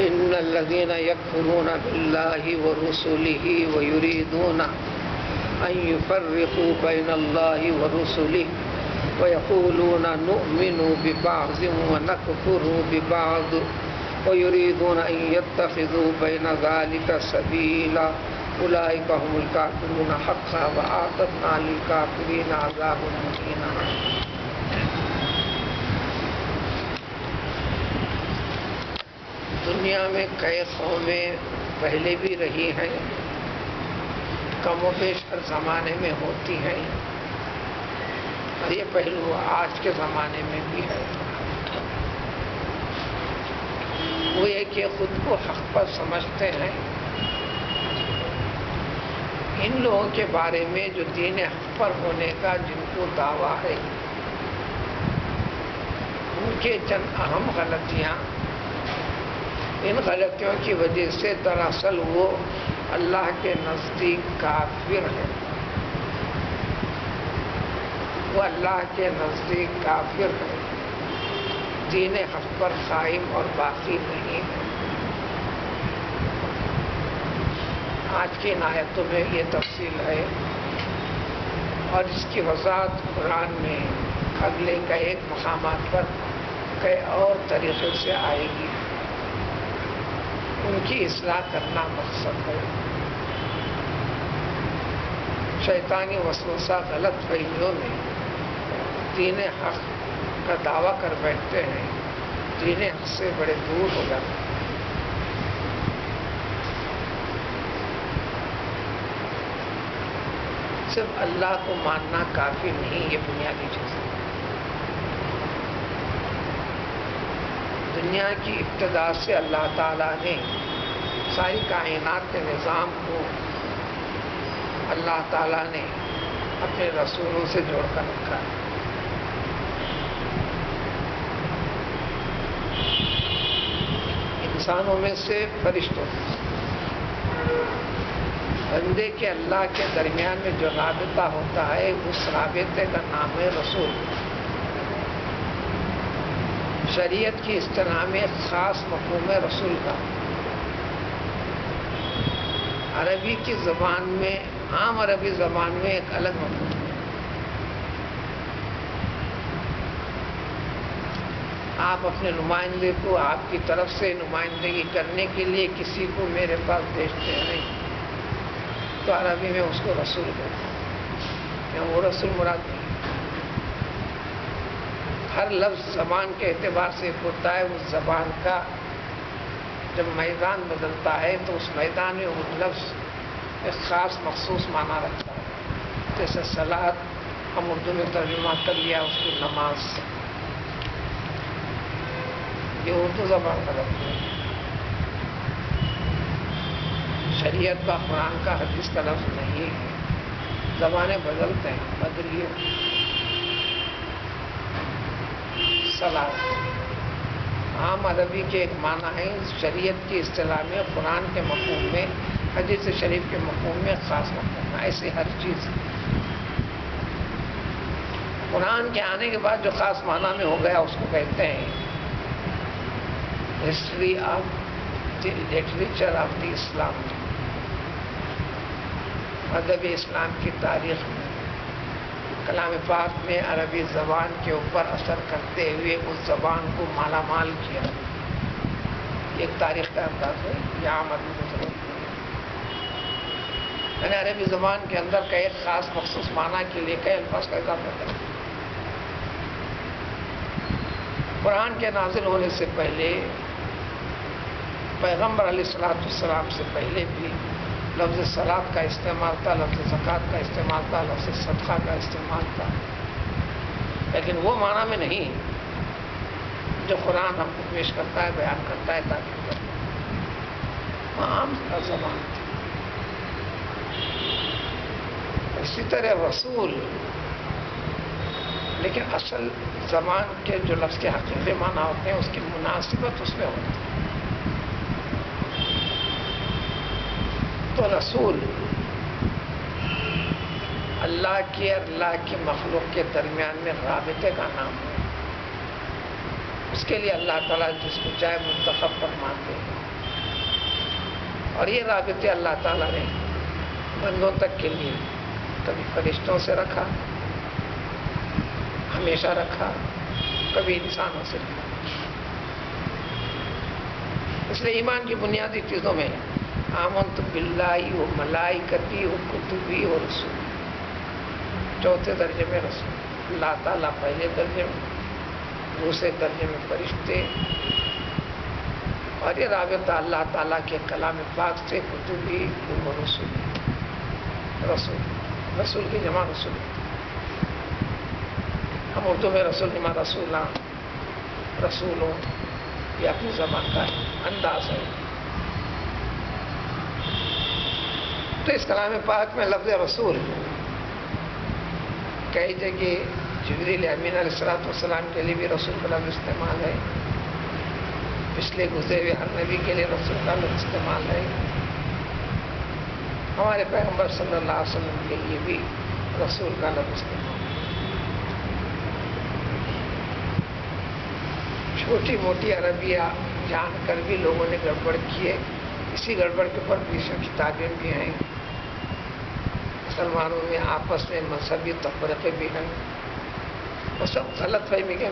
إن الذين يكفرون بالله ورسله ويريدون أن يفرقوا بين الله ورسله ويقولون نؤمن ببعض ونكفر ببعض ويريدون أن يتخذوا بين ذلك سبيلا أولئك هم الكافرون حقا وأعتدنا للكافرين عذابا مهينا. دنیا میں کئی قومیں پہلے بھی رہی ہیں، کم و بیش ہر زمانے میں ہوتی ہیں، اور یہ پہلو آج کے زمانے میں بھی ہے۔ وہ یہ کہ خود کو حق پر سمجھتے ہیں، ان لوگوں کے بارے میں جو دین حق پر ہونے کا جن کو دعویٰ ہے، ان کے چند اہم غلطیاں، ان غلطیوں کی وجہ سے دراصل وہ اللہ کے نزدیک کافر ہیں، وہ اللہ کے نزدیک کافر ہیں، دین حق پر قائم اور باقی نہیں ہے۔ آج کی ان آیتوں میں یہ تفصیل ہے، اور اس کی وضاحت قرآن میں اگلے کئی ایک مقامات پر کئی اور طریقے سے آئے گی۔ ان کی اصلاح کرنا مقصد ہے۔ شیطانی وسوسہ غلط فہمیوں میں دین حق کا دعویٰ کر بیٹھتے ہیں، دین حق سے بڑے دور ہو جاتے ہیں۔ صرف اللہ کو ماننا کافی نہیں، یہ بنیادی چیز ہے۔ دنیا کی ابتدا سے اللہ تعالیٰ نے ساری کائنات کے نظام کو اللہ تعالیٰ نے اپنے رسولوں سے جوڑ کر رکھا ہے۔ انسانوں میں سے فرشتوں، بندے کے اللہ کے درمیان میں جو رابطہ ہوتا ہے، اس رابطے کا نام ہے رسول۔ شریعت کی اصطلاح میں خاص مفہوم ہے رسول کا۔ عربی کی زبان میں، عام عربی زبان میں ایک الگ مفہوم ہے۔ آپ اپنے نمائندے کو آپ کی طرف سے نمائندگی کرنے کے لیے کسی کو میرے پاس بھیجتے ہیں، تو عربی میں اس کو رسول کہتے ہیں، یا وہ رسول مراد نہیں۔ ہر لفظ زبان کے اعتبار سے ہوتا ہے، اس زبان کا جب میدان بدلتا ہے تو اس میدان میں وہ لفظ ایک خاص مخصوص معنی رکھتا ہے۔ جیسے صلاۃ ہم اردو میں ترجمہ کر لیا اس کو نماز، یہ اردو زبان کا لفظ ہے۔ شریعت کا، قرآن کا، حدیث کا لفظ نہیں ہے۔ زبانیں بدلتے ہیں، بدلیے۔ صلاۃ عام عربی کے ایک معنی ہے، شریعت کی اصطلاح میں، قرآن کے مفہوم میں، حدیث شریف کے مفہوم میں خاص مفہوم ہے۔ ایسے ہر چیز قرآن کے آنے کے بعد جو خاص معنی میں ہو گیا اس کو کہتے ہیں history of the literature of the Islam, ادب اسلام کی تاریخ میں کلام پاک میں عربی زبان کے اوپر اثر کرتے ہوئے اس زبان کو مالا مال کیا۔ ایک تاریخ کا انداز ہے، یہ عام عربی میں ضرورت نہیں ہے۔ یعنی عربی زبان کے اندر کا ایک خاص مخصوص معنی کے لیے کئی الفاظ کا اضافہ کرتے ہیں۔ قرآن کے نازل ہونے سے پہلے، پیغمبر علیہ السلام سے پہلے بھی لفظ صلاۃ کا استعمال تھا، لفظ زکوٰۃ کا استعمال تھا، لفظ صدقہ کا استعمال تھا، لیکن وہ معنی میں نہیں جو قرآن ہم کو پیش کرتا ہے، بیان کرتا ہے، تاکید کرتا ہے۔ عام زبان تھی۔ اسی طرح رسول، لیکن اصل زبان کے جو لفظ کے حقیقی معنی ہوتے ہیں اس کی مناسبت اس میں ہوتی ہے۔ تو رسول اللہ کی اور اللہ کی مخلوق کے درمیان میں رابطے کا نام ہے۔ اس کے لیے اللہ تعالیٰ جس کو چاہے منتخب فرماتے ہیں۔ اور یہ رابطے اللہ تعالیٰ نے بندوں تک کے لیے کبھی فرشتوں سے رکھا، ہمیشہ رکھا، کبھی انسانوں سے رکھا۔ اس لیے ایمان کی بنیادی چیزوں میں آمنت باللہ و ملائکتی و کتبی و رسول، چوتھے درجے میں رسول، اللہ تعالیٰ پہلے درجے میں، دوسرے درجے میں فرشتے، اور یہ رابطہ اللہ تعالیٰ کے کلام پاک سے کتبی و رسول، رسول کی جمع رسول، ہم اردو میں رسول جمع رسولہ، رسولوں، یہ اپنی زبان کا انداز ہے۔ تو اس کلام پاک میں لفظ رسول کئی جگہ جبریل امین علیہ السلام کے لیے بھی رسول کا لفظ استعمال ہے، پچھلے گزرے ہوئے ہر نبی کے لیے رسول کا لفظ استعمال ہے، ہمارے پیغمبر صلی اللہ علیہ وسلم کے لیے بھی رسول کا لفظ استعمال ہے۔ چھوٹی موٹی عربیہ جان کر بھی لوگوں نے گڑبڑ کی ہے، اسی گڑبڑ کے اوپر پیچھے کتابیں بھی ہیں، مسلمانوں میں آپس میں مذہبی تفرقے بھی ہیں، وہ سب غلط فہمی کے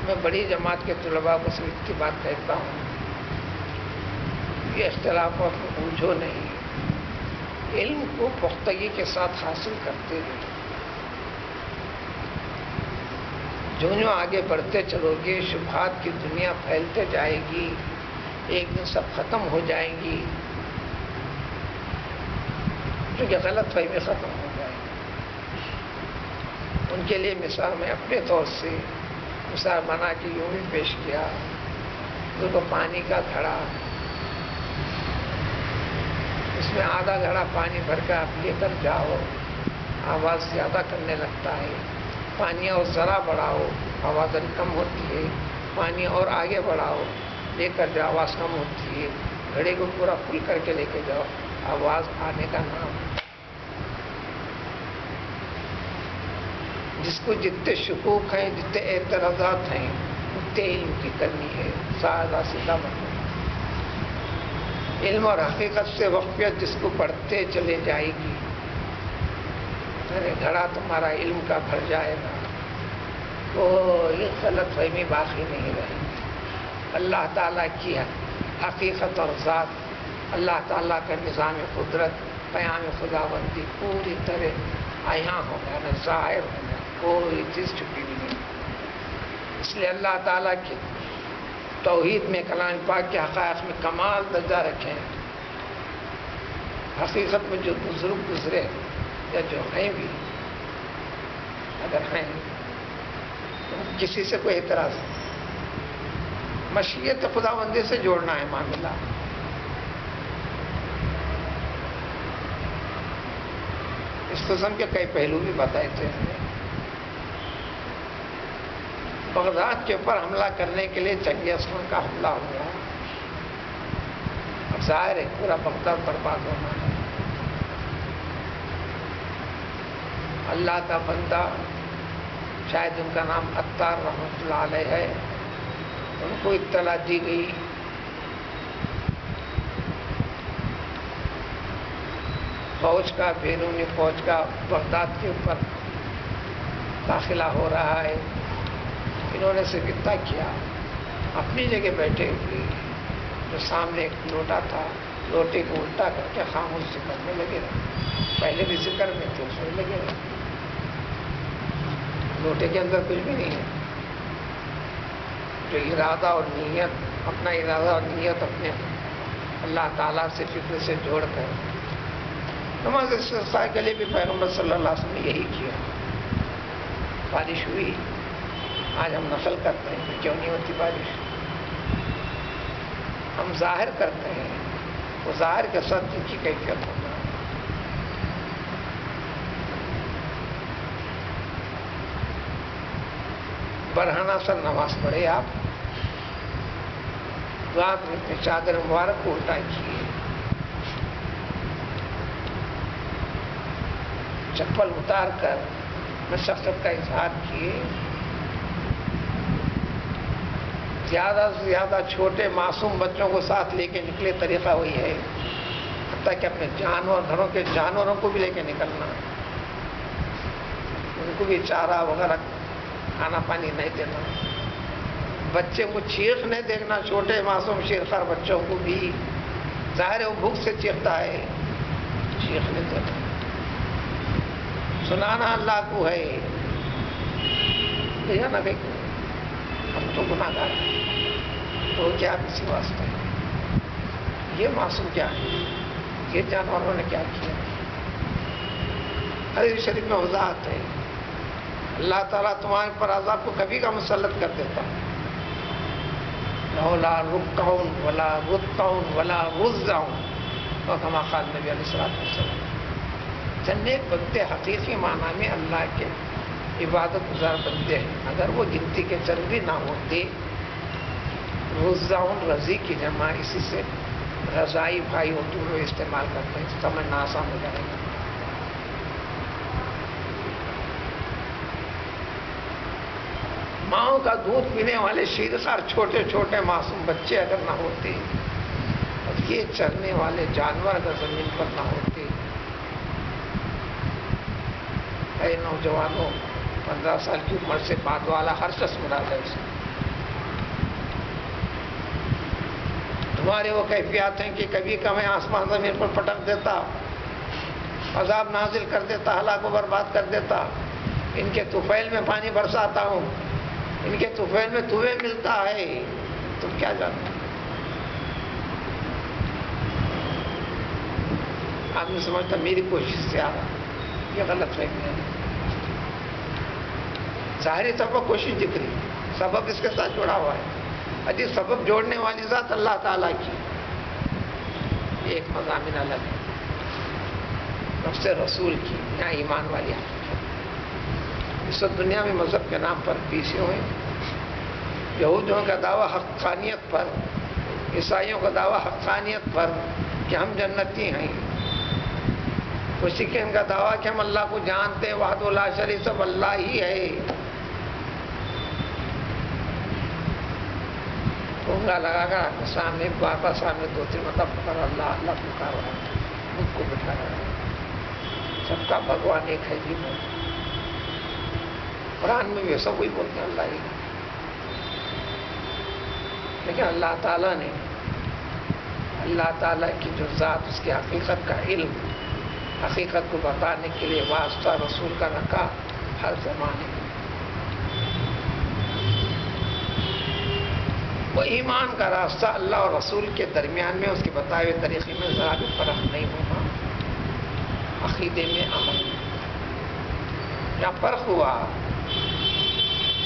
میں بڑی جماعت کے طلباء کو صرف اتنی بات کہتا ہوں، یہ اختلافات میں الجھو نہیں، علم کو پختگی کے ساتھ حاصل کرتے ہوئے جو آگے بڑھتے چلو گے، شبہات کی دنیا پھیلتے جائے گی، ایک دن سب ختم ہو جائیں گی، کیونکہ غلط فہمی ختم ہو جائے گی۔ ان کے لیے مثال میں اپنے طور سے مثال بنا کے یوں بھی پیش کیا، ان کو پانی کا گھڑا، اس میں آدھا گھڑا پانی بھر کر آپ لے کر جاؤ، آواز زیادہ کرنے لگتا ہے، پانی اور ذرا بڑھاؤ آواز کم ہوتی ہے، پانی اور آگے بڑھاؤ لے کر جاؤ آواز کم ہوتی ہے، گھڑے کو پورا فل کر کے لے کے جاؤ آواز آنے کا نام۔ جس کو جتنے شکوک ہیں، جتنے اعتراضات ہیں، اتنے علم کی کرنی ہے، سادہ سیدھا مطلب علم اور حقیقت سے واقفیت جس کو پڑھتے چلے جائے گی، گھڑا تمہارا علم کا بھر جائے گا، کوئی غلط فہمی باقی نہیں رہے گی۔ اللہ تعالیٰ کی حقیقت اور ذات، اللہ تعالیٰ کا نظام قدرت، قیام خداوندی پوری طرح عیاں ہو گیا، نہ ظاہر ہو گیا، کوئی چیز چھپی نہیں۔ اس لیے اللہ تعالیٰ کی توحید میں کلام پاک کے حقائق میں کمال درجہ رکھیں۔ حقیقت میں جو بزرگ گزرے یا جو ہیں بھی، اگر ہیں تو کسی سے کوئی اعتراض نہیں، مشیت خداوندی سے جوڑنا ہے معاملہ۔ اس قسم کے کئی پہلو بھی بتائے تھے۔ بغداد کے اوپر حملہ کرنے کے لیے چنگیز خان کا حملہ ہوا، اب ظاہر ہے پورا بغداد برباد ہونا ہے۔ اللہ کا بندہ، شاید ان کا نام عطار رحمۃ اللہ علیہ ہے، ان کو اطلاع دی گئی فوج کا، بیرونی فوج کا بغداد کے اوپر داخلہ ہو رہا ہے۔ انہوں نے صرف اتنا کیا، اپنی جگہ بیٹھے ہوئے جو سامنے ایک لوٹا تھا، لوٹے کو الٹا کر کے خاموش ذکر میں لگے رہے، پہلے بھی ذکر میں تھے اس میں لگے رہے، لوٹے کے اندر کچھ بھی نہیں ہے۔ جو ارادہ اور نیت، اپنا ارادہ اور نیت اپنے اللہ تعالیٰ سے فکر سے جوڑ کر نماز استسقاء کے لیے بھی پیغمبر صلی اللہ علیہ وسلم نے یہی کیا۔ بارش ہوئی، آج ہم نقل کرتے ہیں کہ کیوں نہیں ہوتی بارش، ہم ظاہر کرتے ہیں، وہ ظاہر کے ساتھ جن کی کیفیت ہوگا۔ برہنہ سر نماز پڑھے آپ، دعا میں اپنی چادر مبارک کو الٹا کیے، چپل اتار کر مشقت کا اظہار کیے، زیادہ سے زیادہ چھوٹے معصوم بچوں کو ساتھ لے کے نکلے، طریقہ وہی ہے، حتیٰ کہ اپنے گھروں کے جانوروں کو بھی لے کے نکلنا، ان کو بھی چارہ وغیرہ کھانا پانی نہیں دینا، بچے کو چیخ نہیں دیکھنا، چھوٹے معصوم شیرخوار بچوں کو بھی، ظاہر ہے وہ بھوک سے چیختا ہے، چیخ نہیں دینا، سنانا اللہ کو ہے، دیکھا نا دیکھو ہم تو گناہ گار ہیں، تو کیا کسی واسطے، یہ معصوم کیا ہے، یہ جانوروں نے کیا کیا؟ حدیث شریف میں وضاحت ہے، اللہ تعالیٰ تمہارے پر عذاب کو کبھی کا مسلط کر دیتا، لولا رکعون ولا رتعون ولا رزعون، وکما قال نبی علیہ الصلوۃ والسلام، نیک بندے حقیقی معنی میں اللہ کے عبادت گزار بندے ہیں، اگر وہ گنتی کے چند بھی نہ ہوتے، رزعون رضی کی جمع اسی سے رضائی بھائی اردو میں استعمال کرتے ہیں، سمجھنا آسان ہو جائے گا۔ ماؤں کا دودھ پینے والے شیرخوار چھوٹے چھوٹے معصوم بچے اگر نہ ہوتے، اور یہ چرنے والے جانور اگر زمین پر نہ ہوتے، اے نوجوانوں، 15 سال کی عمر سے بعد والا ہر شخص مراد ہے اسے، تمہارے وہ کیفیات ہیں کہ کبھی کبھی آسمان زمین پر پٹک دیتا، عذاب نازل کر دیتا، ہلاک و برباد کر دیتا، ان کے طفیل میں پانی برساتا ہوں، ان کے طفیل میں تمہیں ملتا ہے، تم کیا جانتے؟ آدمی سمجھتا میری کوشش سے آ رہا، یہ غلط فہمی ہے، ظاہری سبب کوشش دکھ رہی، سبب اس کے ساتھ جڑا ہوا ہے، اجی سبب جوڑنے والی ذات اللہ تعالیٰ کی، یہ ایک مضامین الگ ہے، نفس رسول کی، یہاں ایمان والی حقیقت، اس وقت دنیا میں مذہب کے نام پر پیسے ہوئے، یہودیوں کا دعویٰ حقانیت پر، عیسائیوں کا دعویٰ حقانیت پر کہ ہم جنتی ہیں، مشرکین کا دعویٰ کہ ہم اللہ کو جانتے ہیں، وحدہ لا شریک، سب اللہ ہی ہے، کنگا لگا کر آپ کے سامنے بابا سامنے 2-3 مرتبہ پکڑ اللہ اللہ پکار رہا ہے، مجھ کو بٹھا رہا ہے، سب کا بھگوان ایک ہے جی، قرآن میں بھی سب وہی بولتے ہیں اللہ ہی، لیکن اللہ تعالیٰ نے اللہ تعالیٰ کی جو ذات، اس کی حقیقت کا علم، حقیقت کو بتانے کے لیے واسطہ رسول کا رکھا ہر زمانے میں، وہ ایمان کا راستہ اللہ اور رسول کے درمیان میں، اس کے بتائے ہوئے طریقے میں ذرا بھی فرق نہیں ہوگا، عقیدے میں، عمل میں، جہاں فرق ہوا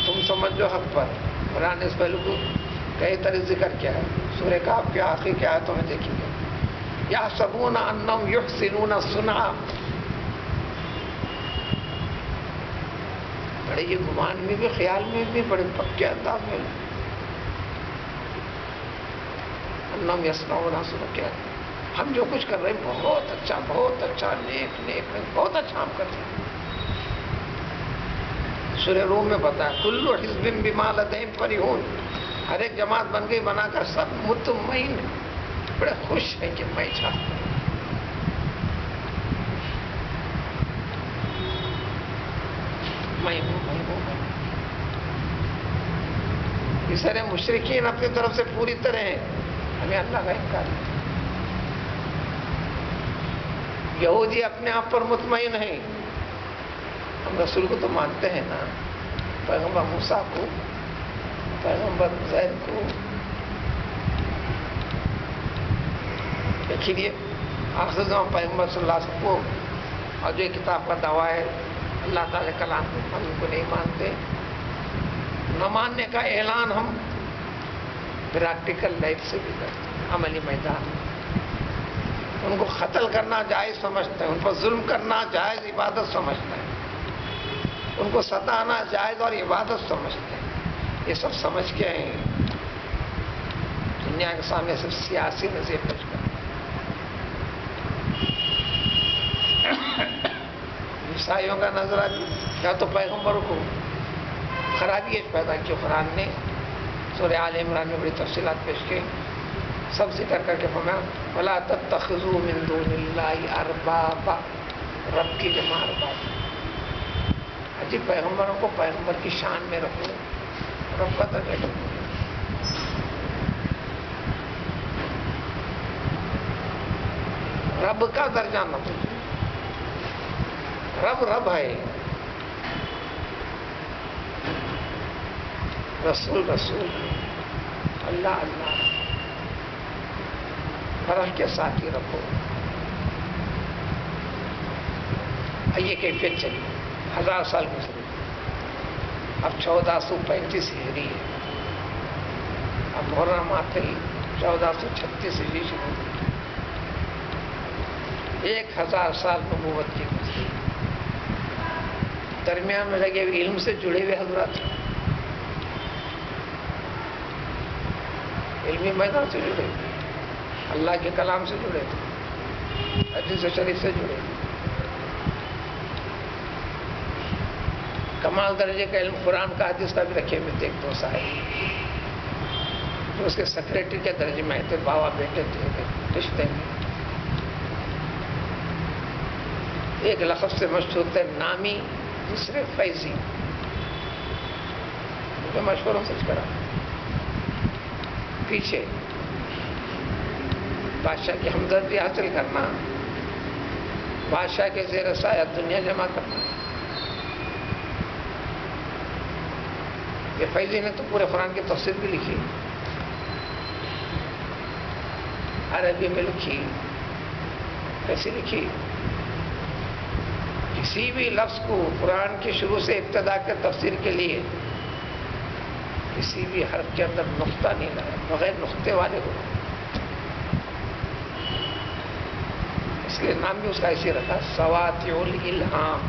تم سمجھو حق پر، قرآن اس پہلو کو کئی طرح ذکر کیا ہے، سورہ کہف کے آخری کی آیتوں میں دیکھیں گے، یحسبون انہم یحسنون صنعا، بڑے یہ گمان میں بھی، خیال میں بھی، بڑے پکے انداز میں، انہم یصنعون صنعا، کیا ہم جو کچھ کر رہے ہیں بہت اچھا، نیک بہت اچھا ہم کر رہے ہیں، سورہ روم میں بتایا کل حزب بما لدیہم فرحون، ہر ایک جماعت بن گئی، بنا کر سب مطمئن، بڑے خوش ہیں کہ میں چاہتا ہوں، میں ہوں۔ اس طرح مشرکین اپنی طرف سے پوری طرح ہیں، ہمیں اللہ کا انکار ہے، یہودی اپنے آپ پر مطمئن ہیں، ہم رسول کو تو مانتے ہیں نا، پیغمبر موسیٰ کو، پیغمبر عزیر کو، دیکھیے آخر زمان پیغمبر صلی اللہ علیہ وسلم کو، اور جو کتاب کا دعویٰ ہے اللہ تعالی کلام کو، ہم ان کو نہیں مانتے، نہ ماننے کا اعلان ہم پریکٹیکل لائف سے بھی کرتے ہیں، عملی میدان میں، ان کو قتل کرنا جائز سمجھتے ہیں، ان پر ظلم کرنا جائز عبادت سمجھتے ہیں، ان کو ستانا جائز اور عبادت سمجھتے ہیں، یہ سب سمجھ کے ہیں دنیا کے سامنے صرف سیاسی نظیر پیش کرتے ہیں، عیسائیوں کا نظرہ بھی یا تو پیغمبروں کو خرابی پیدا کی، قرآن نے سورہ آل عمران میں بڑی تفصیلات پیش کی، سب ذکر کر کے فرمایا وَلَا تَتَّخِذُوا مِن دُونِ اللَّهِ أَرْبَابًا، رب کی جمع ارباب۔ حجی پیغمبروں کو پیغمبر کی شان میں رکھو، رب کا درجہ رکھو۔ رب کا درجہ نہ دو، رب رب ہے، رسول رسول، اللہ اللہ، فرق کے ساتھ ہی رکھو۔ یہ کیفیت چلی، 1000 سال گزرے، اب 1435 ہجری ہے، اب محرم آتے ہی 1436 ہجری شروع ہوئی، 1000 سال نبوت کی گزری۔ درمیان میں لگے ہوئے علم سے جڑے ہوئے حضرات، علمی میدان سے جڑے ہوئے، اللہ کے کلام سے جڑے تھے، حدیث شریف سے جڑے، کمال درجے کا علم قرآن کا حدیث کا بھی رکھے ہوئے تھے۔ ایک دو صاحب جو اس کے سیکریٹری کے درجے میں تھے، باوا بیٹے تھے رشتے میں، ایک لقب سے مشہور تھے نامی، دوسرے فیضی، جو مشہوروں سے کرا پیچھے بادشاہ کی ہمدردی حاصل کرنا، بادشاہ کے زیر سایہ دنیا جمع کرنا۔ یہ فیضی نے تو پورے قرآن کی تفسیر بھی لکھی، عربی میں لکھی، کیسی لکھی؟ کسی بھی لفظ کو قرآن کی شروع سے ابتدا کے تفسیر کے لیے کسی بھی حرف کے اندر نقطہ نہیں لایا، بغیر نقطے والے کو، اس لیے نام بھی اس کا ایسے رکھا سواطع الالہام،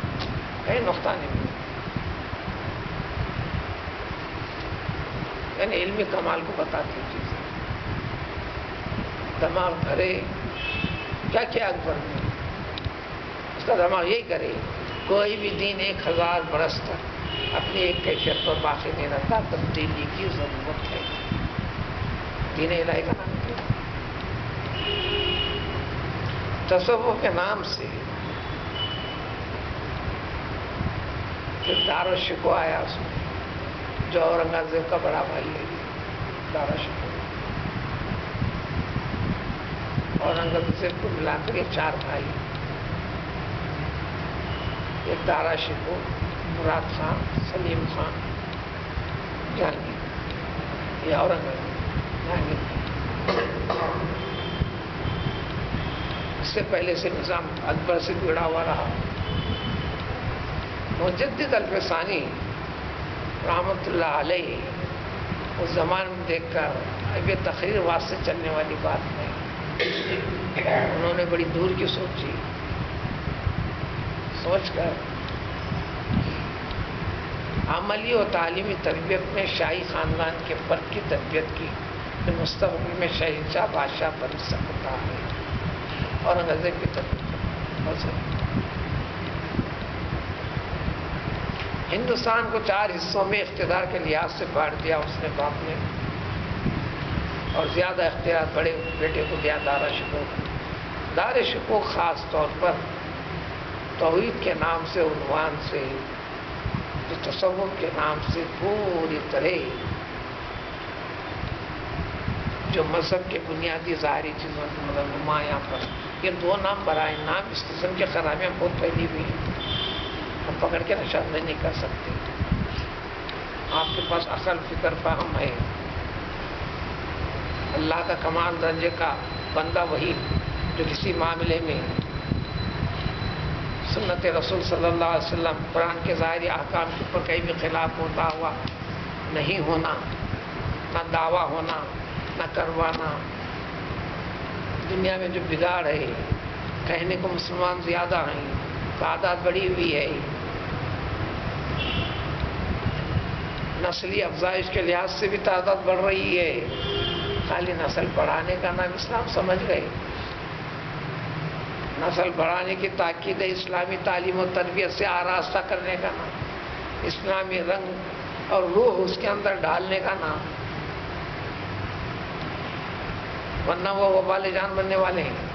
کہیں نقطہ نہیں ملا، یعنی علمی کمال کو بتاتی چیز، دماغ بھرے کیا کیا اکبر نے، اس کا دماغ یہی کرے کوئی بھی دین 1000 برس تک اپنی ایک کیفیت پر باقی نہیں رہتا، تبدیلی کی ضرورت ہے۔ دین الہی کا نام کیا؟ تصوف کے نام سے پھر دارالشکوہ آیا اس میں، جو اورنگزیب کا بڑا بھائی ہے دارالشکوہ، اورنگزیب کو ملا کر یہ 4 بھائی، ایک دارالشکوہ، مراد خان، سلیم خان، جہانگیر، یہ اورنگزیب جہانگیر، اس سے پہلے سے نظام اکبر سے بگڑا ہوا رہا۔ مجدد الفسانی رحمۃ اللہ علیہ اس زمان میں دیکھ کر اب یہ تقریر واسطے چلنے والی بات نہیں، انہوں نے بڑی دور کی سوچی، سوچ کر عملی و تعلیمی تربیت میں شاہی خاندان کے فرد کی تربیت کی کہ مستقبل میں شہنشاہ بادشاہ بن سکتا ہے، اورنگزیب کی تربیت۔ ہندوستان کو 4 حصوں میں اقتدار کے لحاظ سے بانٹ دیا اس نے باپ نے، اور زیادہ اختیار بڑے بیٹے کو دیا دارالشکوہ۔ دارالشکوہ خاص طور پر توحید کے نام سے، عنوان سے، جو تصوف کے نام سے پوری طرح جو مذہب کے بنیادی ظاہری چیزوں کی نمایاں پر، یہ 2 نام برائے نام اس قسم کے خرابیاں بہت پھیلی ہوئی ہیں، ہم پکڑ کے نشاندہی نہیں کر سکتے۔ آپ کے پاس عقل، فکر، فہم ہے، اللہ کا کمال درجے کا بندہ وہی جو کسی معاملے میں سنت رسول صلی اللہ علیہ وسلم، قرآن کے ظاہری احکام کے اوپر کہیں بھی خلاف ہوتا ہوا نہیں ہونا، نہ دعویٰ ہونا، نہ کروانا۔ دنیا میں جو بگاڑ ہے، کہنے کو مسلمان زیادہ ہیں، تعداد بڑھی ہوئی ہے، نسلی افزائش کے لحاظ سے بھی تعداد بڑھ رہی ہے، خالی نسل بڑھانے کا نام اسلام سمجھ گئے، نسل بڑھانے کی تاکید اسلامی تعلیم و تربیت سے آراستہ کرنے کا نام، اسلامی رنگ اور روح اس کے اندر ڈالنے کا نام، ورنہ وہ وبال جان بننے والے ہیں.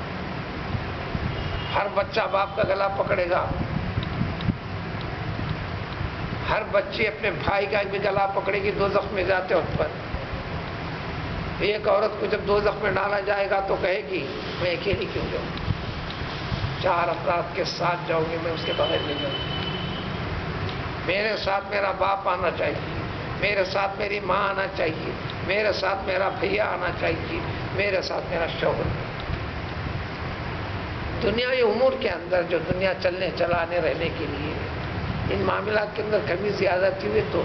ہر بچہ باپ کا گلا پکڑے گا، ہر بچی اپنے بھائی کا بھی گلا پکڑے گی دوزخ میں جاتے وقت پر. ایک عورت کو جب دوزخ میں ڈالا جائے گا تو کہے گی میں اکیلی کیوں جاؤں، 4 افراد کے ساتھ جاؤں گی، میں اس کے بغیر نہیں جاؤں. میرے ساتھ میرا باپ آنا چاہیے، میرے ساتھ میری ماں آنا چاہیے، میرے ساتھ میرا بھیا آنا چاہیے، میرے ساتھ میرا شوہر. دنیاوی امور کے اندر جو دنیا چلنے چلانے رہنے کے لیے ان معاملات کے اندر کمی زیادتی ہوئی تو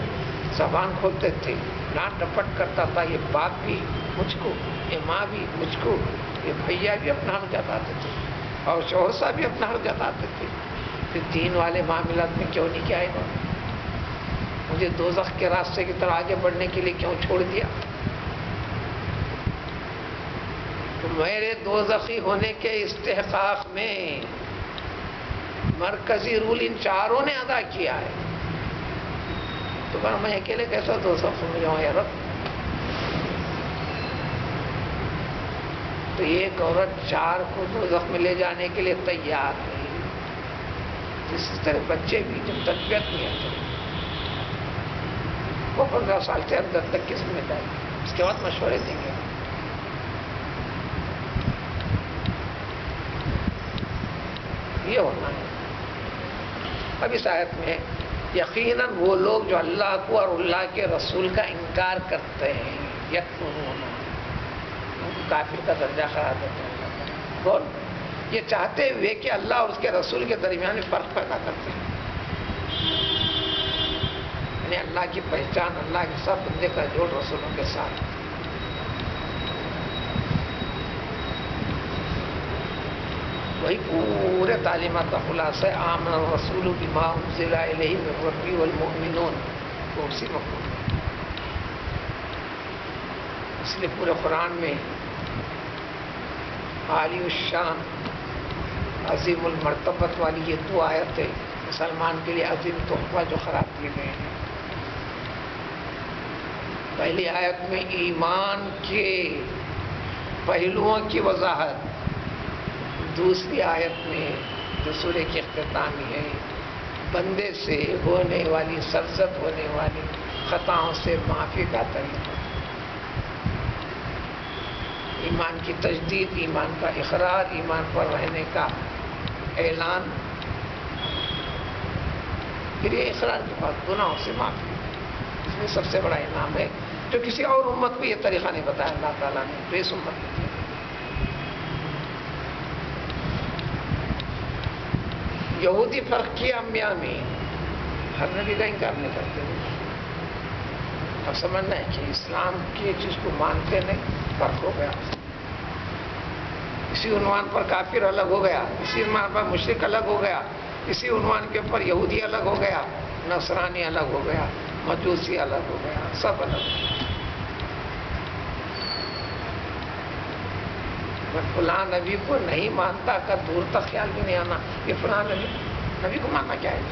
زبان کھولتے تھے، ڈانٹ ڈپٹ کرتا تھا. یہ باپ بھی مجھ کو، یہ ماں بھی مجھ کو، یہ بھیا بھی اپنا حق جتاتے تھے اور شوہر صاحب بھی اپنا حق جتاتے تھے. پھر دین والے معاملات میں کیوں نہیں کیا انہوں نے؟ مجھے دوزخ کے راستے کی طرف آگے بڑھنے کے لیے کیوں چھوڑ دیا؟ تو میرے دوزخی ہونے کے استحقاق میں مرکزی رول ان چاروں نے ادا کیا ہے. تو کہا میں اکیلے کیسا دوزخ میں جاؤں یا رب؟ تو ایک عورت 4 کو دوزخ میں لے جانے کے لیے تیار ہے. اسی طرح بچے بھی جب تربیت نہیں آتے وہ 15 سال سے اندر تک کس میں جائے گی، اس کے بعد مشورے دیں گے. یہ ہونا ہے. اب اس آیت میں یقیناً وہ لوگ جو اللہ کو اور اللہ کے رسول کا انکار کرتے ہیں، یکفرون، ان کو کافر کا درجہ قرار دیتے ہیں. کون؟ یہ چاہتے ہوئے کہ اللہ اور اس کے رسول کے درمیان میں فرق پیدا کرتے ہیں. یعنی اللہ کی پہچان اللہ کے ساتھ، بندے کا جوڑ رسولوں کے ساتھ. وہی پورے تعلیمات کا خلاصہ ہے. آمن الرسول بما انزل الیہ من ربہ والمؤمنون، تو اسی مفہوم ہے. اس لیے پورے قرآن میں عالی الشان عظیم المرتبت والی یہ 2 آیتیں مسلمان کے لیے عظیم تحفہ جو قرار دیے گئے ہیں. پہلی آیت میں ایمان کے پہلوؤں کی وضاحت، دوسری آیت میں جو سورہ کی اختتامی ہے بندے سے ہونے والی سرزد ہونے والی خطاؤں سے معافی کا طریقہ، ایمان کی تجدید، ایمان کا اقرار، ایمان پر رہنے کا اعلان. پھر یہ اقرار کے بعد گناہوں سے معافی. اس میں سب سے بڑا انعام ہے جو کسی اور امت کو یہ طریقہ نہیں بتایا اللہ تعالیٰ نے، تو اس امت نے. یہودی فرق کیا انبیاء میں، ہر نبی کا انکار نہیں کرتے. اب سمجھنا ہے کہ اسلام کی چیز کو مانتے نہیں، فرق ہو گیا. اسی عنوان پر کافر الگ ہو گیا، اسی عنوان پر مشرک الگ ہو گیا، اسی عنوان کے اوپر یہودی الگ ہو گیا، نصرانی الگ ہو گیا، مجوسی الگ ہو گیا، سب الگ ہو گیا. میں فلاں نبی کو نہیں مانتا کا دور تک خیال بھی نہیں آنا کہ فلاں نبی کو ماننا کیا ہے.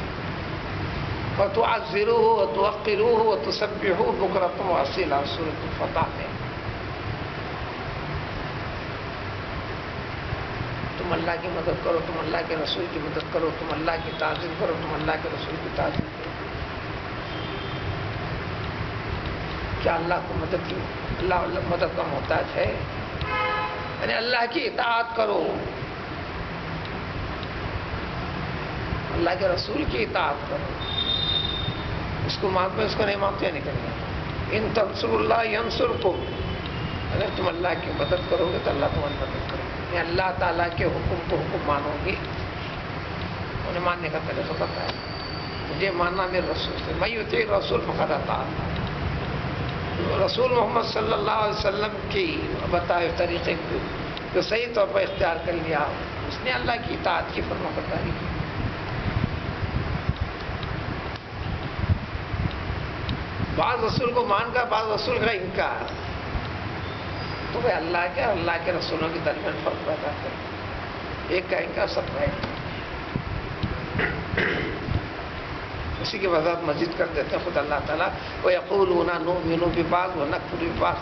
وَتُعَزِّرُوهُ وَتُوَقِّرُوهُ وَتُسَبِّحُوهُ بُكْرَةً وَأَصِيلًا، سورۃ الفتح میں. تم اللہ کی مدد کرو، تم اللہ کے رسول کی مدد کرو، تم اللہ کی تعظیم کرو، تم اللہ کے رسول کی تعظیم کرو. کیا اللہ کو مدد کی، اللہ مدد کا محتاج ہے؟ یعنی اللہ کی اطاعت کرو، اللہ کے رسول کی اطاعت کرو. اس کو مانتے اس کو نہیں مانتے نہیں کریں گے. ان تنصروا اللہ ینصرکم، اگر تم اللہ کی مدد کرو گے تو اللہ تمہاری مدد کرے گا. یعنی اللہ تعالیٰ کے حکم کو حکم مانو گے، انہیں ماننے کا طریقہ پتہ ہے. مجھے ماننا میرے رسول سے، میں یطیع الرسول فقد اطاع اللہ. رسول محمد صلی اللہ علیہ وسلم کی بتائے طریقے کو جو صحیح طور پر اختیار کر لیا، اس نے اللہ کی اطاعت کی فرمانبرداری کی. بعض رسول کو مان کر بعض رسول کا انکار، تو وہ اللہ کے اور اللہ کے رسولوں کے درمیان فرق پیدا کرے. ایک کا انکار سب کا انکار. اسی کی وضاحت مزید کر دیتے ہیں خود اللہ تعالیٰ. وَيَقُولُونَ نُؤْمِنُ بِبَعْضٍ وَنَكْفُرُ بِبَعْضٍ.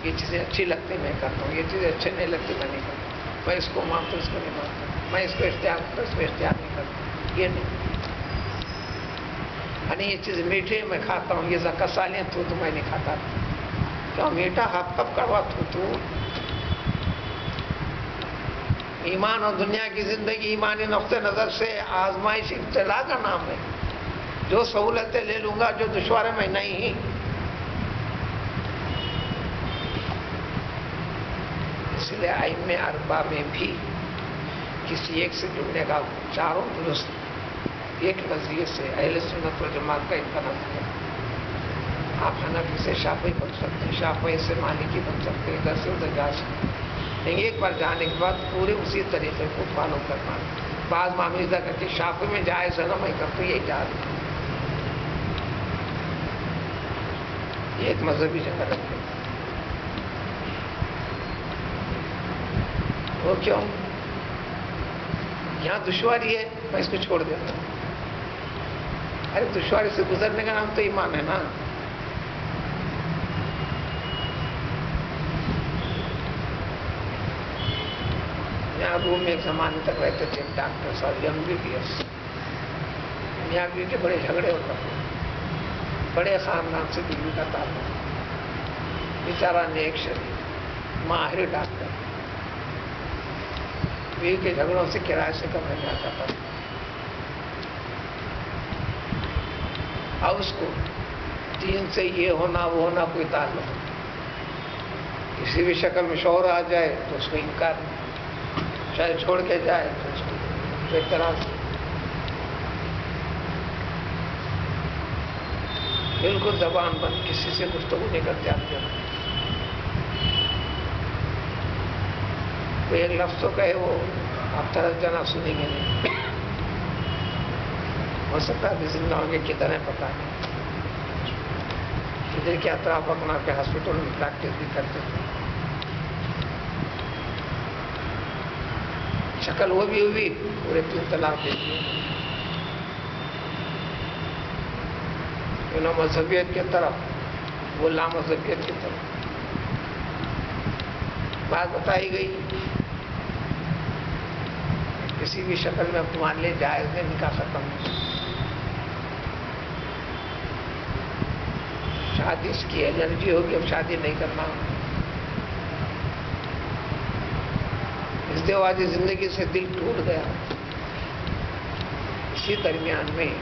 یہ چیزیں اچھی لگتی میں کرتا ہوں، یہ چیزیں اچھی نہیں لگتی میں نہیں کرتا، میں اس کو مانتا ہوں اس کو نہیں مانتا، میں اس کو اختیار کرتا اس کو اختیار نہیں کرتا، یہ نہیں. یعنی یہ چیز میٹھے میں کھاتا ہوں، یہ زکا سالیں تو میں نہیں کھاتا. کیوں میٹھا ہاتھ کب کڑوا تو ایمان اور دنیا کی زندگی ایمانی نقطۂ نظر سے آزمائش ابتلا کا نام ہے. جو سہولتیں لے لوں گا، جو دشواریں میں نہیں. اس لیے ائمہ اربعہ میں بھی کسی ایک سے جڑنے کا چاروں درست ایک نظریے سے اہل سنت والجماعت کا ان کا نظریہ. آپ حنفی سے شافعی بن سکتے ہیں، شافعی سے مالکی بن سکتے ہیں، ادھر سے ادھر جا سکتے ہیں، لیکن ایک بار جانے کے بعد پورے اسی طریقے کو فالو کرنا. بعض معاملہ کر کے شافعی میں جائز ہے نا میں کرتا ہوں، یہ جائز ہے. یہ ایک مذہبی جگہ رکھے. وہ کیوں؟ یہاں دشواری ہے میں اس کو چھوڑ دیتا ہوں. ارے دشواری سے گزرنے کا نام تو ایمان ہے نا. یہاں روم میں ایک زمانے تک رہتے تھے ڈاکٹر صاحب MBBS. میاں بیوی کے بڑے جھگڑے ہوتا تھے، بڑے خاندان سے بیوی کا تعلق، بیچارہ نیک شریف ماہر ڈاکٹر، بیوی کے جھگڑوں سے کرائے سے کمرے میں آ جاتا تھا. اب اس کو دین سے یہ ہونا وہ ہونا کوئی تعلق نہیں. کسی بھی شکل میں شوہر آ جائے تو اس کو انکار نہیں، چاہے چھوڑ کے جائے تو اس کو اعتراض. بالکل زبان بند، کسی سے گفتگو نہیں کرتے. آپ کے کوئی ایک لفظ تو کہے وہ آپ طرح جنا سنیں گے نہیں. ہو سکتا ہے زندہ ہوں گے کدھر ہے پتہ نہیں. ادھر کے اطراف اپنا کے ہاسپٹل میں پریکٹس بھی کرتے تھے. شکل وہ بھی ہوئی، پورے 3 طلاق دے دیے. مذہبیت کی طرف، وہ لامذہبیت کی طرف. بات بتائی گئی کسی بھی شکل میں مان لے جائز ہے، نکاح ختم. شادی اس کی الرجی ہوگی، اب شادی نہیں کرنا. ازدواجی زندگی سے دل ٹوٹ گیا. اسی درمیان میں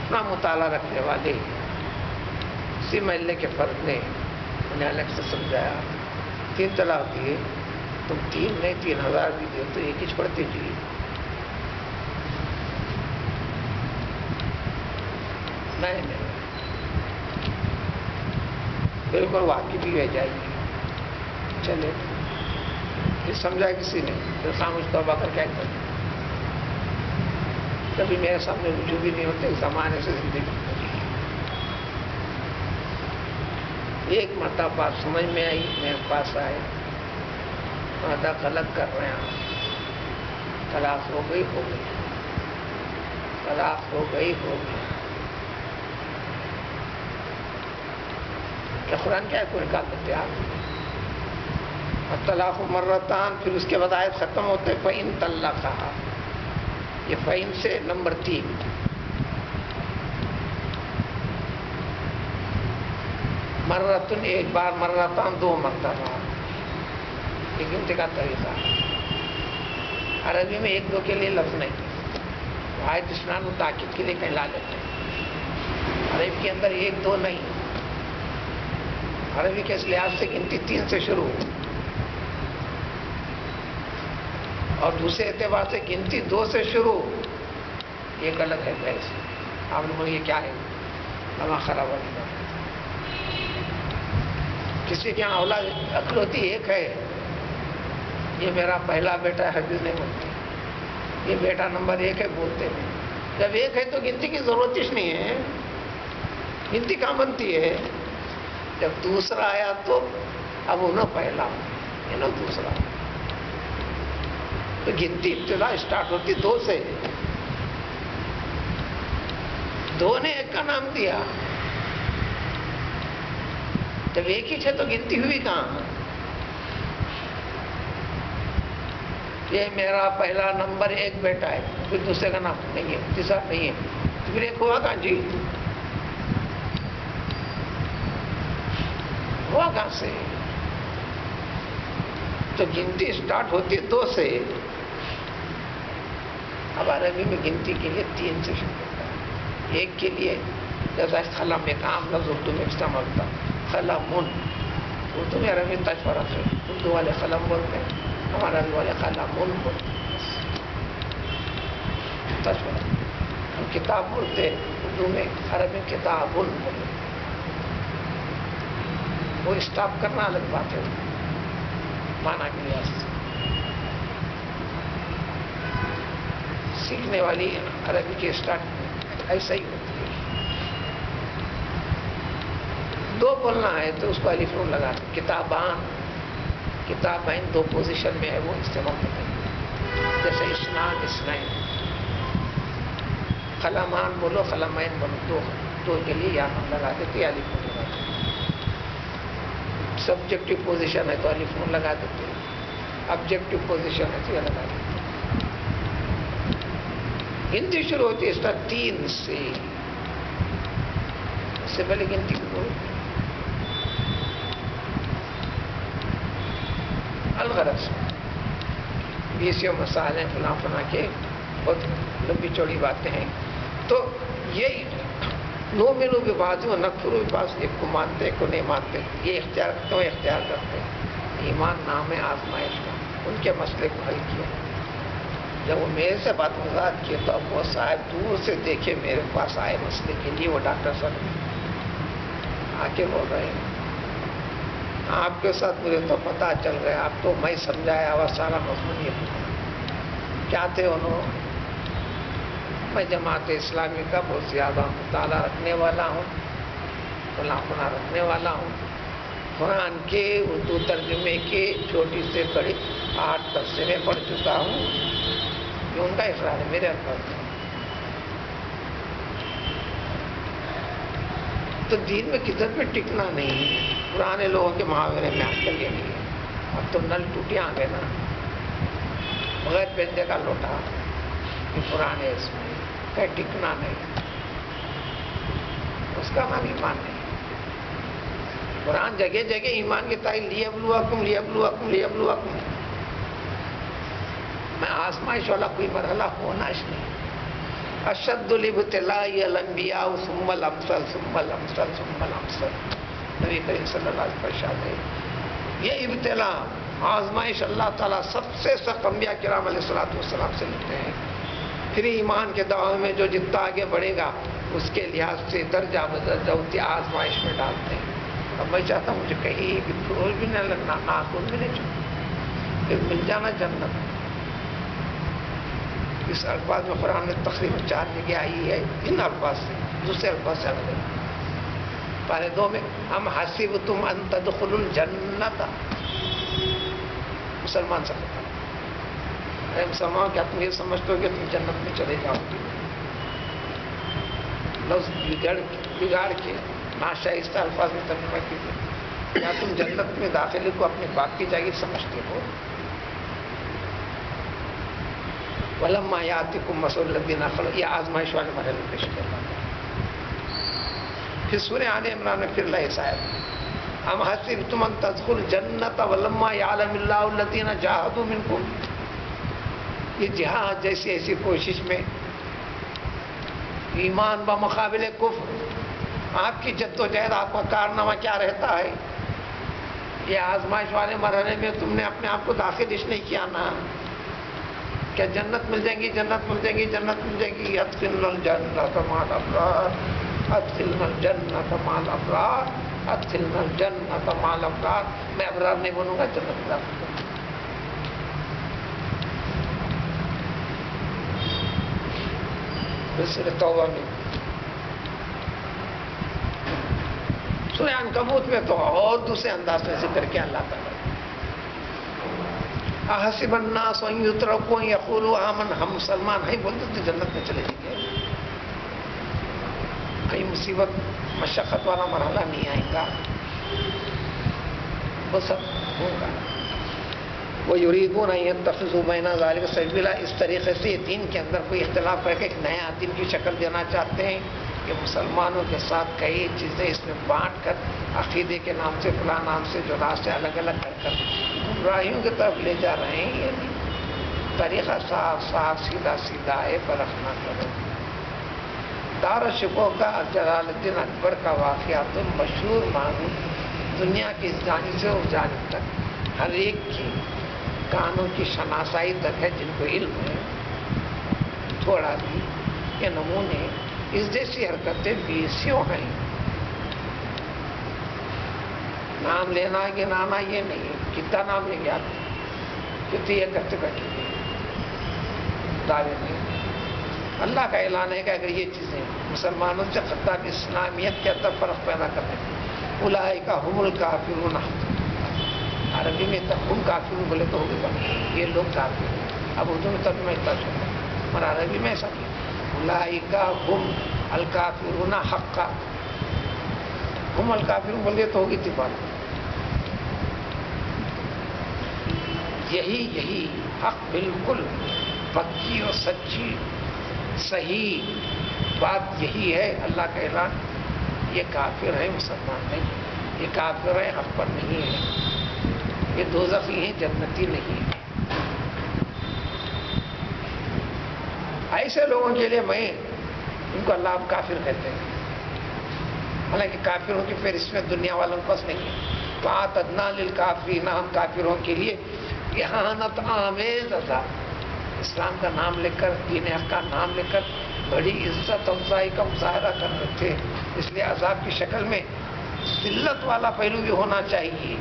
اپنا مطالعہ رکھنے والے اسی محلے کے فرد نے انہیں الگ سے سمجھایا. 3 طلاق دیے، تم 3 نہیں 3000 بھی دیے تو ایک ہی چھوڑتے جی. نہیں بالکل واقعی بھی ہو جائے گی. چلے یہ سمجھا کسی نے پھر خاموش توبہ کر کے کر. کبھی میرے سامنے رجوع بھی نہیں ہوتے، زمانے سے زندگی. ایک مرتبہ بات سمجھ میں آئی، میرے پاس آئے، مادہ غلط کر رہے ہیں، طلاق ہو گئی طلاق ہو گئی. کہ قرآن کیا ہے کوئی نکال دیتے آپ. طلاق مرتان، پھر اس کے بعد آیت ختم ہوتے فَإِن طَلَّقَهَا. یہ فَإِن سے نمبر 3. مرتن ایک بار، مرتان 2 مرتبہ. یہ گنتی کا طریقہ. عربی میں 1-2 کے لیے لفظ نہیں. آیت اسنان و تاکید کے لیے کہیں لا لیتے ہیں. عربی کے اندر 1-2 نہیں. عربی کے اس لحاظ سے گنتی 3 سے شروع ہو، اور دوسرے اعتبار سے گنتی 2 سے شروع. ایک الگ ہے بحث. آپ نے بولی یہ کیا ہے؟ ہمارا خراب والی بات. کسی کے یہاں اولاد اکلوتی ایک ہے، یہ میرا پہلا بیٹا ہے، حدیث نہیں بولتے. یہ بیٹا نمبر 1 ہے بولتے ہیں. جب 1 ہے تو گنتی کی ضرورت ہی نہیں ہے. گنتی کہاں بنتی ہے؟ جب دوسرا آیا تو اب انہوں پہلا، انہوں دوسرا. تو گنتی ابتدا اسٹارٹ ہوتی 2 سے. 2 نے 1 کا نام دیا. جب ایک ہی ہے تو گنتی ہوئی کہاں؟ یہ میرا پہلا نمبر 1 بیٹا ہے، پھر دوسرے کا نام نہیں ہے، تیسرا نہیں ہے، تو پھر ایک ہوا کہاں جی؟ ہوا کہاں سے؟ تو گنتی سٹارٹ ہوتی ہے 2 سے. اب عربی میں گنتی کے لیے 3 سے شروع ہوتا ہے. ایک کے لیے جیسا قلم ایک عام لفظ اردو میں استعمال ہوتا ہے، قلمون. اردو میں عربی تج فرق ہے، اردو والے قلم بولتے ہیں، ہمارے عربی والے قلمون بولتے ہیں. تج فرق. ہم کتاب بولتے ہیں اردو میں، عربی کتابون بولتے ہیں. وہ اسٹاپ کرنا الگ بات ہے معنی کے لحاظ سے. سیکھنے والی عربی کی اسٹارٹ ایسا ہی ہوتی ہے. 2 بولنا ہے تو اس کو الف نون لگا دیں. کتابان، کتابین 2 پوزیشن میں ہے، وہ استعمال کرتے ہیں. جیسے اسنان، اسنین. قلمان بولو، قلمین بولو، 2 کے لیے یا نون لگا دیتے، الف نون لگا دیتے. سبجیکٹو پوزیشن ہے تو الف نون لگا دیتے، آبجیکٹو پوزیشن ہے تو یہ لگا دیتے. گنتی شروع ہوتی ہے اس طرح 3 سے. اس سے پہلے گنتی کو الغرض 20 مسائل ہیں، فلاں فلاں کے بہت لمبی چوڑی باتیں ہیں. تو یہ نومنو بھی بات ہے، نکفرو بھی بات، ایک کو مانتے ایک کو نہیں مانتے. یہ اختیار کرتے ہیں، اختیار کرتے ہیں. ایمان نام ہے آزمائش کا. ان کے مسئلے کو حل کیا. جب وہ میرے سے بات وضاحت کیے تو اب وہ صاحب دور سے دیکھے میرے پاس آئے مسئلے کے لیے. وہ ڈاکٹر صاحب آ کے بول رہے ہیں آپ کے ساتھ مجھے تو پتہ چل گیا، آپ تو میں سمجھایا ہوا سارا مضمون یہ کیا تھے. انہوں میں جماعت اسلامی کا بہت زیادہ مطالعہ رکھنے والا ہوں، فلاں رکھنے والا ہوں. قرآن کے اردو ترجمے کے چھوٹی سے بڑی 8 تفسیریں پڑھ چکا ہوں. یہ ان کا اقرار ہے، میرے الفاظ. تو دین میں کدھر پہ ٹکنا نہیں ہے. پرانے لوگوں کے محاورے میں آج کل یہ نہیں ہے. اب تو نل ٹوٹیاں آ گئے نا، بغیر پیندے کا لوٹا. یہ پرانے اس میں کہ ٹکنا نہیں، اس کا نام ایمان نہیں. قرآن جگہ جگہ ایمان کی تعریف لیبلوکم لیبلوکم لیبلوکم. میں آزمائش والا کوئی مرحلہ ہونا اس نہیں. اشد الابتلاء الانبیاء ثم الامثل ثم الامثل ثم الامثل. نبی کریم صلی اللہ علیہ وسلم ارشاد ہے یہ ابتلاء آزمائش اللہ تعالیٰ سب سے سخت انبیاء کرام علیہ الصلوۃ والسلام سے لیتے ہیں. پھر ایمان کے دعوے میں جو جتنا آگے بڑھے گا اس کے لحاظ سے درجہ بدرجہ ہوتی آزمائش میں ڈالتے ہیں. اب میں چاہتا ہوں مجھے کہیں بھی پھول بھی نہ لگنا، ناخن بھی نہیں چھوڑنا، پھر مل جانا جنت. اس الفاظ میں قرآن میں تقریباً 4 جگہ آئی ہے ان الفاظ سے، دوسرے الفاظ سے الگ ہے. پہلے 2 میں ہم حسبتم ان تدخلوا الجنت. مسلمان سمجھتا ہے مسلمان کیا تم یہ سمجھتے ہو کہ تم جنت میں چلے جاؤ گے؟ لفظ بگاڑ کے ناشائستہ الفاظ میں ترجمہ کیجیے. کیا تم جنت میں داخلے کو اپنے باپ کی جاگیر سمجھتے ہو؟ وَلَمَّا يَأْتِكُم مَّثَلُ الَّذِينَ خَلَوْا. یہ آزمائش والے مرحلے پیش کرنا. پھر سورہ آل عمران میں پھر اللہ صاحب ام حسبتم ان تدخلوا الجنۃ ولما يعلم اللہ الذین جاہدوا منکم. یہ جہاد جیسی ایسی کوشش میں ایمان بمقابل کفر، آپ کی جد و جہد، آپ کا کارنامہ کیا رہتا ہے؟ یہ آزمائش والے مرحلے میں تم نے اپنے آپ کو داخل اس نہیں کیا نا. کیا جنت مل جائیں گی، جنت مل جائیں گی، جنت مل جائے گی. ادخلنا الجنۃ مع الابرار، ادخلنا الجنۃ مع الابرار، ادخلنا الجنۃ مع الابرار. میں ابرار نہیں بنوں گا، جنت میں داخل کروں گا. سورہ توبہ میں، سورہ عنکبوت میں تو اور دوسرے انداز میں ذکر کیا اللہ تعالیٰ. احسب الناس ان یترکوا ان یقولوا آمنا. ہم مسلمان ہیں بولتے تو جنت میں چلے جائیں گے. کہیں مصیبت مشقت والا مرحلہ نہیں آئے گا. وہ سب ہوگا. وہ یریدون ان یتخذوا بین ذلک سبیلا، اس طریقے سے دین کے اندر کوئی اختلاف کر کے ایک نیا دین کی شکل دینا چاہتے ہیں کہ مسلمانوں کے ساتھ کئی چیزیں اس میں بانٹ کر عقیدے کے نام سے فلاں نام سے جو راستے الگ الگ کر گمراہیوں کی طرف لے جا رہے ہیں. یہ نہیں، طریقہ صاف صاف سیدھا سیدھا ہے، فرق نہ کرو. دارالشکوہ کا جلال الدین اکبر کا واقعہ تو مشہور معروف، دنیا کی اس جانب سے اس جانب تک ہر ایک کی کانوں کی شناسائی تک ہے، جن کو علم ہے تھوڑا بھی. یہ نمونے اس جیسی حرکتیں بیسیوں ہیں. نام لینا گنانا یہ نہیں ہے، کتنا نام لے گیا کتنی یہ کرتے بیٹھے دعوے نہیں. اللہ کا اعلان ہے کہ اگر یہ چیزیں مسلمانوں سے خطاب اسلامیت کے اندر فرق پیدا کرنے اولئک هم الکافرون، عربی میں ہم کافرون بولے تو ہوگی بات، یہ لوگ کافر ہیں. اب اردو میں ترجمہ اتنا چھوڑا اور عربی میں ایسا نہیں، اولئک هم الکافرون حقا، ہم الکافرون بولے تو ہوگی تھی بات. یہی حق بالکل پکی اور سچی صحیح بات یہی ہے. اللہ کا اعلان، یہ کافر ہے مسلمان نہیں، یہ کافر ہے حق پر نہیں ہے، یہ دوزخی ہیں جنتی نہیں ہے. ایسے لوگوں کے لیے میں ان کو اللہ اب کافر کہتے ہیں، حالانکہ کافروں کی فہرست میں دنیا والوں کے پاس نہیں ہے. وَأَعْتَدْنَا لِلْكَافِرِينَ، ہم کافروں کے لیے اہانت آمیز عذاب. اسلام کا نام لے کر، دین حق کا نام لے کر بڑی عزت افزائی کا مظاہرہ کر رہے تھے، اس لیے عذاب کی شکل میں ذلت والا پہلو بھی ہونا چاہیے.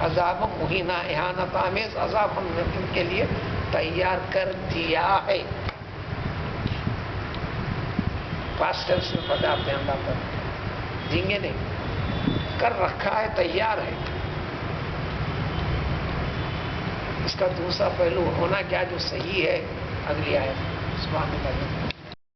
عذاب مہینہ اہانت آمیز عذاب ہم نے ان کے لیے تیار کر دیا ہے. پاسٹ ٹینس میں پڑھاتے ہیں اللہ پر، دیں گے نہیں، کر رکھا ہے، تیار ہے. اس کا دوسرا پہلو ہونا کیا جو صحیح ہے، اگلی آیت سبحان اللہ.